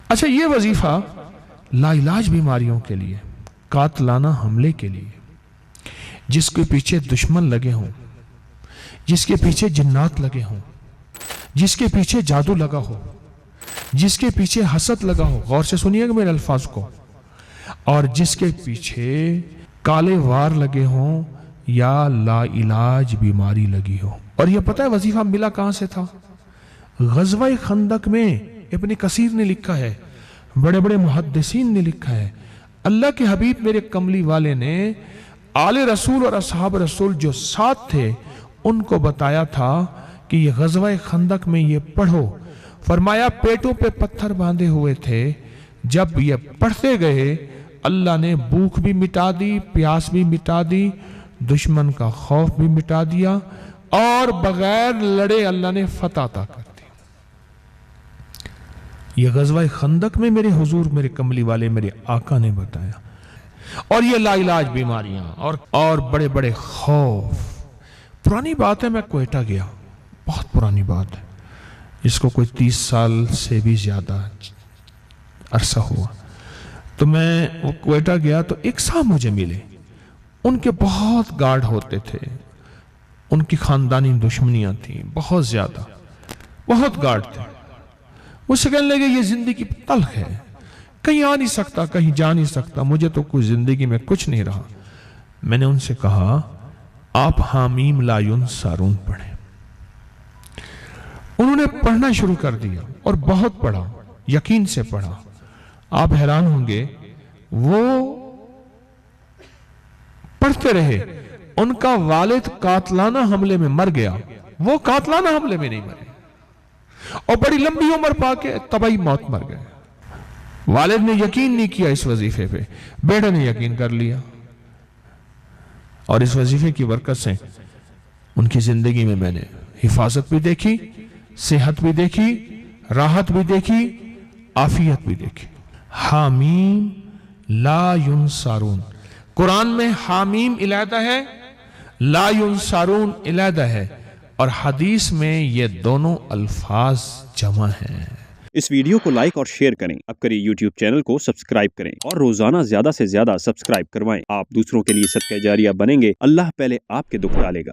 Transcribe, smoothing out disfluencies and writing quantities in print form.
अच्छा, ये वजीफा लाइलाज बीमारियों के लिए, कातलाना हमले के लिए, जिसके पीछे दुश्मन लगे हों, जिसके पीछे जिन्नात लगे हों, जिसके पीछे जादू लगा हो, जिसके पीछे हसद लगा हो, गौर से सुनिएगा मेरे अल्फाज को, और जिसके पीछे काले वार लगे हों या लाइलाज बीमारी लगी हो। और यह पता है वजीफा मिला कहां से था? गज़वा खंदक में इब्न कसीर ने लिखा है, बड़े बड़े मुहद्दिसीन ने लिखा है, अल्लाह के हबीब मेरे कमली वाले ने आले रसूल और असहाब रसूल जो साथ थे उनको बताया था कि ये गज़वा खंदक में ये पढ़ो। फरमाया पेटों पे पत्थर बांधे हुए थे, जब ये पढ़ते गए अल्लाह ने भूख भी मिटा दी, प्यास भी मिटा दी, दुश्मन का खौफ भी मिटा दिया, और बगैर लड़े अल्लाह ने फतह अता कर दी। ये गज़वा खंदक में मेरे हुजूर, मेरे कमली वाले, मेरे आका ने बताया। और ये लाइलाज बीमारियां और बड़े बड़े खौफ। पुरानी बात है, मैं क्वेटा गया, बहुत पुरानी बात है, इसको कोई 30 साल से भी ज्यादा अरसा हुआ। तो मैं वो क्वेटा गया तो एक साहब मुझे मिले, उनके बहुत गार्ड होते थे, उनकी खानदानी दुश्मनियां थी बहुत ज्यादा, बहुत गार्ड थे। मुझसे कहने लगे ये जिंदगी तल्ख है, कहीं आ नहीं सकता, कहीं जा नहीं सकता, मुझे तो कुछ जिंदगी में कुछ नहीं रहा। मैंने उनसे कहा आप हामीम ला युनसरून पढ़ें। उन्होंने पढ़ना शुरू कर दिया और बहुत पढ़ा, यकीन से पढ़ा। आप हैरान होंगे, वो पढ़ते रहे, उनका वालिद कातलाना हमले में मर गया, वो कातलाना हमले में नहीं मरे, और बड़ी लंबी उम्र पाके तबाही मौत मर गए। वालिद ने यकीन नहीं किया इस वजीफे पे, बेटे ने यकीन कर लिया, और इस वजीफे की बरकत से उनकी जिंदगी में मैंने हिफाजत भी देखी, सेहत भी देखी, राहत भी देखी, आफियत भी देखी। हामीम ला युनसारून, कुरान में हामीम इलादा है, ला युनसारून इलादा है, और हदीस में ये दोनों अल्फाज जमा हैं। इस वीडियो को लाइक और शेयर करें, अब करिए YouTube चैनल को सब्सक्राइब करें और रोजाना ज्यादा से ज्यादा सब्सक्राइब करवाएं। आप दूसरों के लिए सदका जारिया बनेंगे, अल्लाह पहले आपके दुख टालेगा।